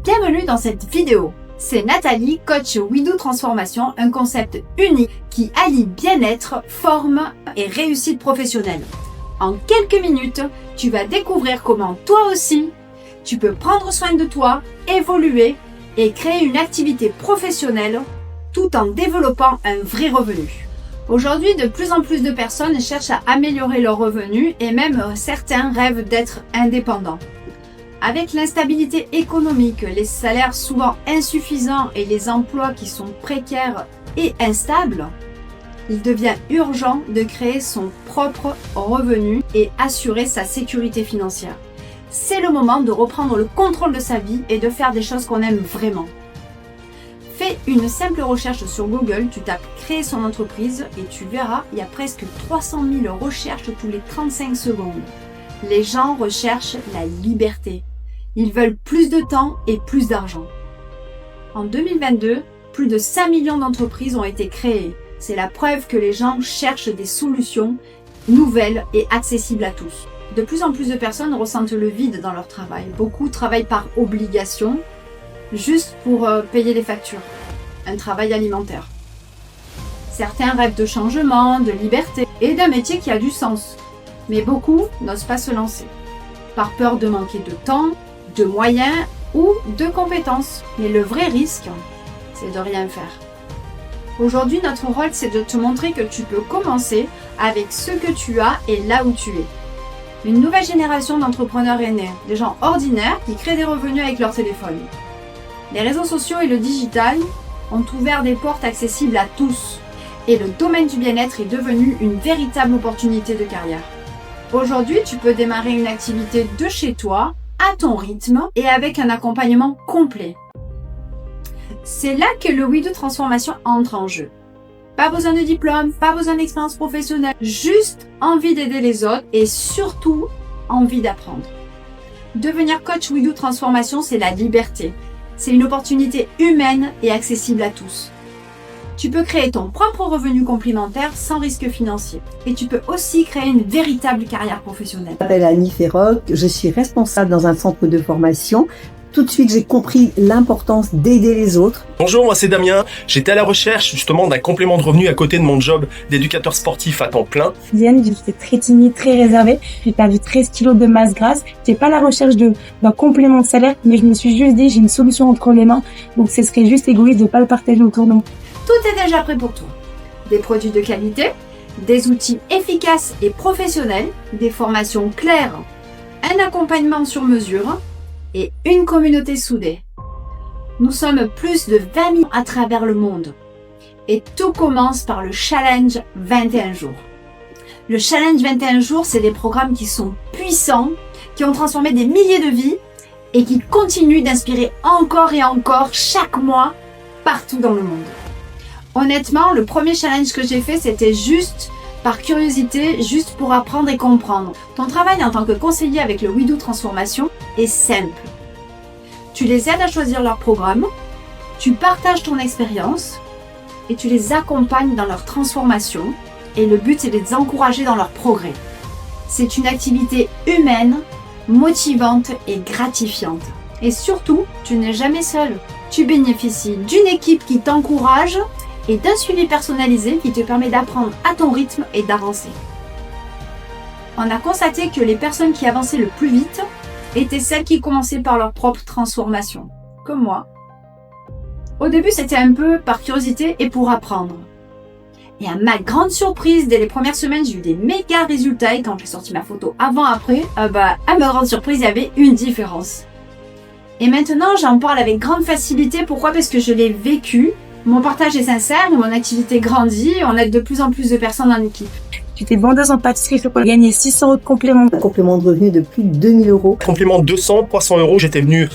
Bienvenue dans cette vidéo. C'est Nathalie, coach WeDo Transformation, un concept unique qui allie bien-être, forme et réussite professionnelle. En quelques minutes, tu vas découvrir comment toi aussi, tu peux prendre soin de toi, évoluer et créer une activité professionnelle tout en développant un vrai revenu. Aujourd'hui, de plus en plus de personnes cherchent à améliorer leurs revenus et même certains rêvent d'être indépendants. Avec l'instabilité économique, les salaires souvent insuffisants et les emplois qui sont précaires et instables, il devient urgent de créer son propre revenu et assurer sa sécurité financière. C'est le moment de reprendre le contrôle de sa vie et de faire des choses qu'on aime vraiment. Fais une simple recherche sur Google, tu tapes « Créer son entreprise » et tu verras, il y a presque 300 000 recherches tous les 35 secondes. Les gens recherchent la liberté. Ils veulent plus de temps et plus d'argent. En 2022, plus de 5 millions d'entreprises ont été créées. C'est la preuve que les gens cherchent des solutions nouvelles et accessibles à tous. De plus en plus de personnes ressentent le vide dans leur travail. Beaucoup travaillent par obligation, juste pour payer les factures. Un travail alimentaire. Certains rêvent de changement, de liberté et d'un métier qui a du sens. Mais beaucoup n'osent pas se lancer. Par peur de manquer de temps, de moyens ou de compétences. Mais le vrai risque, c'est de rien faire. Aujourd'hui, notre rôle, c'est de te montrer que tu peux commencer avec ce que tu as et là où tu es. Une nouvelle génération d'entrepreneurs est née, des gens ordinaires qui créent des revenus avec leur téléphone. Les réseaux sociaux et le digital ont ouvert des portes accessibles à tous et le domaine du bien-être est devenu une véritable opportunité de carrière. Aujourd'hui, tu peux démarrer une activité de chez toi, à ton rythme et avec un accompagnement complet. C'est là que le WeDo Transformation entre en jeu. Pas besoin de diplôme, pas besoin d'expérience professionnelle, juste envie d'aider les autres et surtout envie d'apprendre. Devenir coach WeDo Transformation, c'est la liberté. C'est une opportunité humaine et accessible à tous. Tu peux créer ton propre revenu complémentaire sans risque financier. Et tu peux aussi créer une véritable carrière professionnelle. Je m'appelle Annie Ferroc, je suis responsable dans un centre de formation. Tout de suite, j'ai compris l'importance d'aider les autres. Bonjour, moi c'est Damien. J'étais à la recherche justement d'un complément de revenu à côté de mon job d'éducateur sportif à temps plein. Diane, j'étais très timide, très réservée. J'ai perdu 13 kilos de masse grasse. J'étais pas à la recherche d'un complément de salaire, mais je me suis juste dit, j'ai une solution entre les mains. Donc ce serait juste égoïste de pas le partager autour de moi. Tout est déjà prêt pour toi. Des produits de qualité, des outils efficaces et professionnels, des formations claires, un accompagnement sur mesure et une communauté soudée. Nous sommes plus de 20 000 à travers le monde. Et tout commence par le Challenge 21 jours. Le Challenge 21 jours, c'est des programmes qui sont puissants, qui ont transformé des milliers de vies et qui continuent d'inspirer encore et encore chaque mois partout dans le monde. Honnêtement, le premier challenge que j'ai fait, c'était juste par curiosité, juste pour apprendre et comprendre. Ton travail en tant que conseiller avec le WeDo Transformation est simple. Tu les aides à choisir leur programme, tu partages ton expérience et tu les accompagnes dans leur transformation. Et le but, c'est de les encourager dans leur progrès. C'est une activité humaine, motivante et gratifiante. Et surtout, tu n'es jamais seul. Tu bénéficies d'une équipe qui t'encourage et d'un suivi personnalisé qui te permet d'apprendre à ton rythme et d'avancer. On a constaté que les personnes qui avançaient le plus vite étaient celles qui commençaient par leur propre transformation, comme moi. Au début, c'était un peu par curiosité et pour apprendre. Et à ma grande surprise, dès les premières semaines, j'ai eu des méga résultats et quand j'ai sorti ma photo avant-après, à ma grande surprise, il y avait une différence. Et maintenant, j'en parle avec grande facilité. Pourquoi ? Parce que je l'ai vécu. Mon partage est sincère, mon activité grandit, on aide de plus en plus de personnes en équipe. J'étais vendeuse en pâtisserie, j'ai gagné 600 € de complément. Un complément de revenu de plus de 2000 €. Complément 200, 300 €, j'étais venu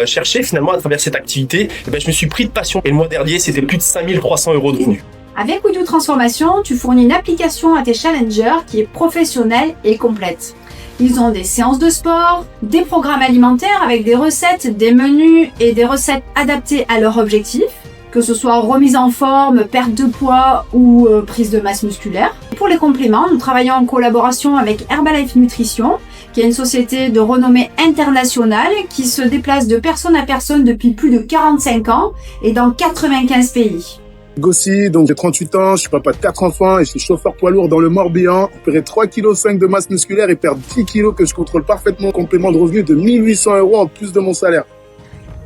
chercher finalement à travers cette activité. Et je me suis pris de passion. Et le mois dernier, c'était plus de 5300 € de revenus. Avec WeDo Transformation, tu fournis une application à tes challengers qui est professionnelle et complète. Ils ont des séances de sport, des programmes alimentaires avec des recettes, des menus et des recettes adaptées à leurs objectifs, que ce soit remise en forme, perte de poids ou prise de masse musculaire. Pour les compléments, nous travaillons en collaboration avec Herbalife Nutrition qui est une société de renommée internationale qui se déplace de personne à personne depuis plus de 45 ans et dans 95 pays. Gossi, donc j'ai 38 ans, je suis papa de 4 enfants et je suis chauffeur poids lourd dans le Morbihan. Opérer 3,5 kg de masse musculaire et perdre 10 kg que je contrôle parfaitement. Complément de revenu de 1 800 € en plus de mon salaire.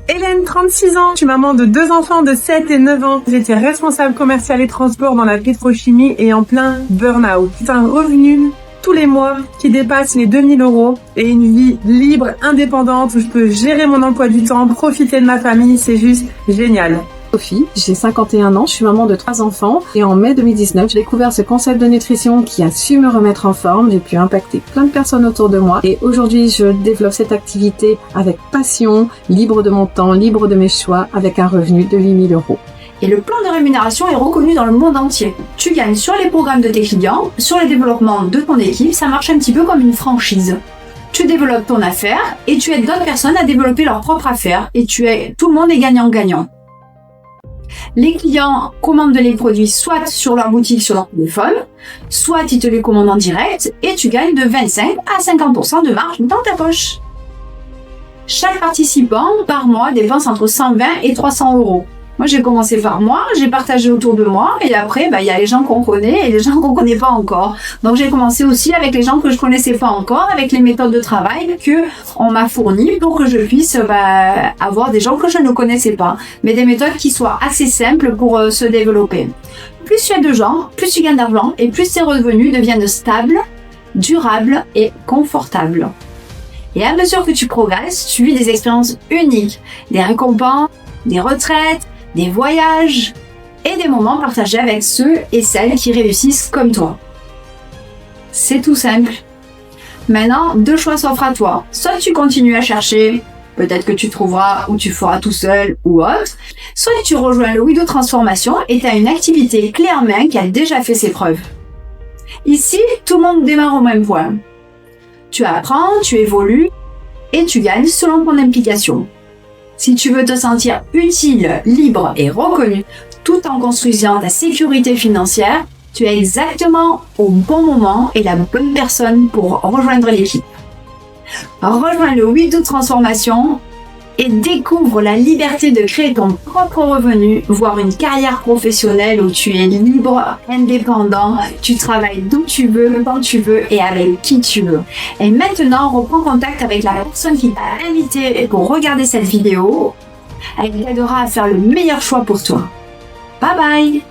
Hélène, 36 ans, je suis maman de 2 enfants de 7 et 9 ans. J'étais responsable commercial et transport dans la pétrochimie et en plein burn-out. C'est un revenu tous les mois qui dépasse les 2 000 € et une vie libre, indépendante où je peux gérer mon emploi du temps, profiter de ma famille, c'est juste génial. Sophie, j'ai 51 ans, je suis maman de 3 enfants et en mai 2019, j'ai découvert ce concept de nutrition qui a su me remettre en forme. J'ai pu impacter plein de personnes autour de moi et aujourd'hui, je développe cette activité avec passion, libre de mon temps, libre de mes choix, avec un revenu de 8 000 €. Et le plan de rémunération est reconnu dans le monde entier. Tu gagnes sur les programmes de tes clients, sur le développement de ton équipe, ça marche un petit peu comme une franchise. Tu développes ton affaire et tu aides d'autres personnes à développer leur propre affaire et tout le monde est gagnant-gagnant. Les clients commandent les produits soit sur leur boutique, sur leur téléphone, soit ils te les commandent en direct et tu gagnes de 25 à 50% de marge dans ta poche. Chaque participant par mois dépense entre 120 et 300 €. Moi, j'ai commencé par moi, j'ai partagé autour de moi et après, il y a les gens qu'on connaît et les gens qu'on connaît pas encore. Donc, j'ai commencé aussi avec les gens que je connaissais pas encore, avec les méthodes de travail que on m'a fournies pour que je puisse avoir des gens que je ne connaissais pas, mais des méthodes qui soient assez simples pour se développer. Plus tu as de gens, plus tu gagnes d'argent et plus tes revenus deviennent stables, durables et confortables. Et à mesure que tu progresses, tu vis des expériences uniques, des récompenses, des retraites, des voyages et des moments partagés avec ceux et celles qui réussissent comme toi. C'est tout simple. Maintenant, 2 choix s'offrent à toi. Soit tu continues à chercher, peut-être que tu trouveras ou tu feras tout seul ou autre. Soit tu rejoins le Wido Transformation et tu as une activité clé en main qui a déjà fait ses preuves. Ici, tout le monde démarre au même point. Tu apprends, tu évolues et tu gagnes selon ton implication. Si tu veux te sentir utile, libre et reconnu, tout en construisant ta sécurité financière, tu es exactement au bon moment et la bonne personne pour rejoindre l'équipe. Rejoins le Wido Transformation et découvre la liberté de créer ton propre revenu, voire une carrière professionnelle où tu es libre, indépendant, tu travailles d'où tu veux, quand tu veux et avec qui tu veux. Et maintenant, reprends contact avec la personne qui t'a invité pour regarder cette vidéo. Elle t'aidera à faire le meilleur choix pour toi. Bye bye!